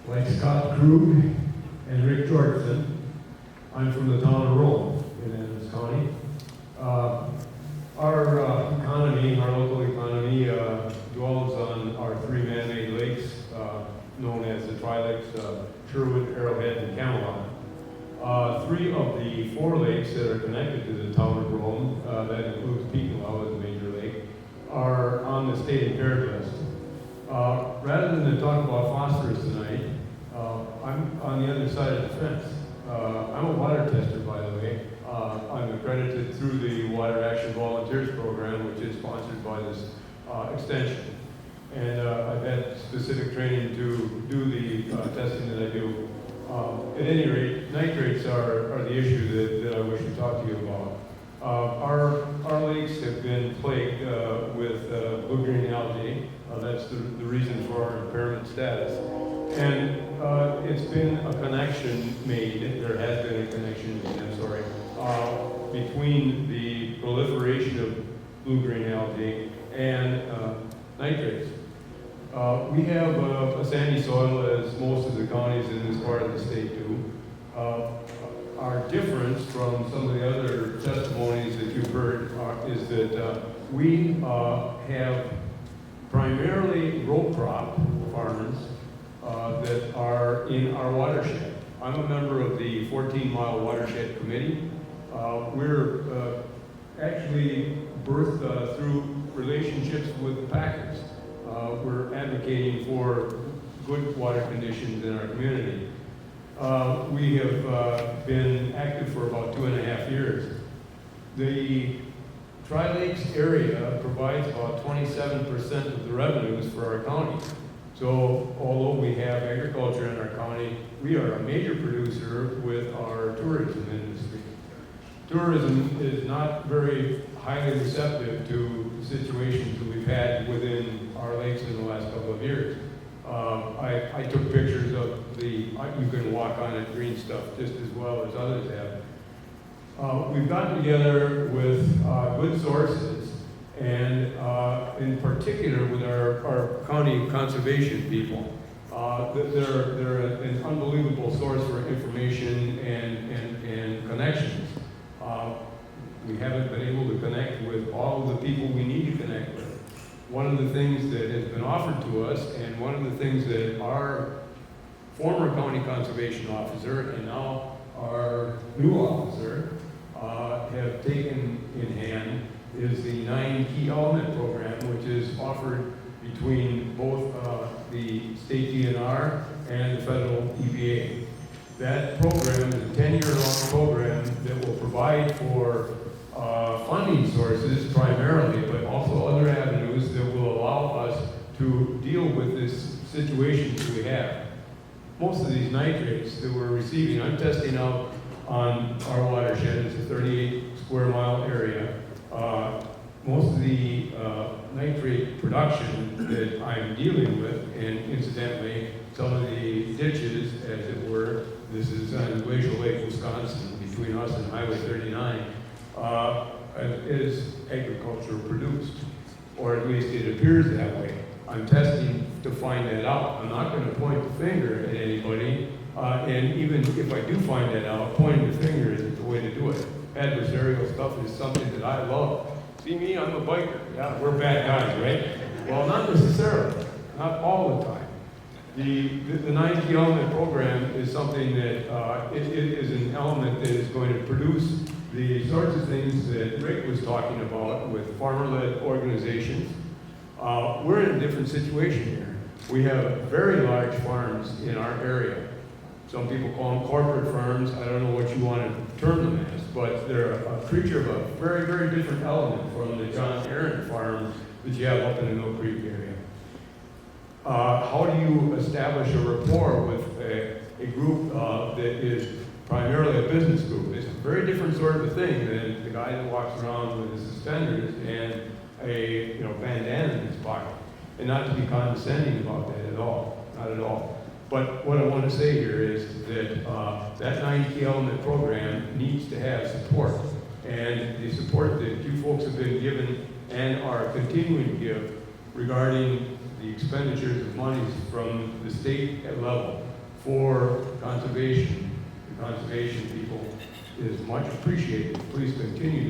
Like Scott Krug and Rick Jorgensen, I'm from the town of Rome in Endrizzi County. Our economy, our local economy, dwells on our three man-made lakes known as the Tri-Lakes, Sherwood, Arrowhead, and Camelot. Three of the four lakes that are connected to the town of Rome, that includes Pekinau as a major lake, are on the state impaired list. Rather than to talk about phosphorus tonight, I'm on the other side of the fence. I'm a water tester, by the way. I'm accredited through the Water Action Volunteers Program, which is sponsored by this extension. And I've had specific training to do the testing that I do. At any rate, nitrates are the issue that I wish to talk to you about. Our lakes have been plagued with blue-green algae. That's the reason for our impairment status. And it's been a connection made, there has been a connection made, I'm sorry, between the proliferation of blue-green algae and nitrates. We have a sandy soil, as most of the counties in this part of the state do. Our difference from some of the other testimonies that you've heard is that we have primarily row crop farmers that are in our watershed. I'm a member of the 14-mile watershed committee. We're actually birthed through relationships with the packers. We're advocating for good water conditions in our community. We have been active for about 2.5 years. The Tri-Lakes area provides about 27% of the revenues for our county. So although we have agriculture in our county, we are a major producer with our tourism industry. Tourism is not very highly receptive to situations that we've had within our lakes in the last couple of years. I took pictures of you can walk on it, green stuff, just as well as others have. We've gotten together with good sources, and in particular with our county conservation people. They're an unbelievable source for information and connections. We haven't been able to connect with all of the people we need to connect with. One of the things that has been offered to us, and one of the things that our former county conservation officer and now our new officer have taken in hand, is the 9 Key Element program, which is offered between both the state DNR and the federal EPA. That program is a 10-year-long program that will provide for funding sources primarily, but also other avenues that will allow us to deal with this situation that we have. Most of these nitrates that we're receiving, I'm testing out on our watershed. It's a 38 square mile area. Most of the nitrate production that I'm dealing with, and incidentally, some of the ditches, as it were, this is on Glacial Lake, Wisconsin, between us and Highway 39, is agriculture produced, or at least it appears that way. I'm testing to find that out. I'm not going to point the finger at anybody, and even if I do find that out, pointing the finger isn't the way to do it. Adversarial stuff is something that I love. See me, I'm a biker. Yeah, we're bad guys, right? Well, not necessarily, not all the time. The 9 Key Element program is something that it is an element that is going to produce the sorts of things that Rick was talking about with farmer-led organizations. We're in a different situation here. We have very large farms in our area. Some people call them corporate farms. I don't know what you want to term them as, but they're a creature of a very, very different element from the John Aaron farm that you have up in the Mill Creek area. How do you establish a rapport with a group that is primarily a business group? It's a very different sort of a thing than the guy that walks around with his suspenders and a bandana in his pocket. And not to be condescending about that at all, not at all. But what I want to say here is that that 9 Key Element program needs to have support. And the support that you folks have been given and are continuing to give regarding the expenditures of monies from the state level for conservation, the conservation people, is much appreciated. Please continue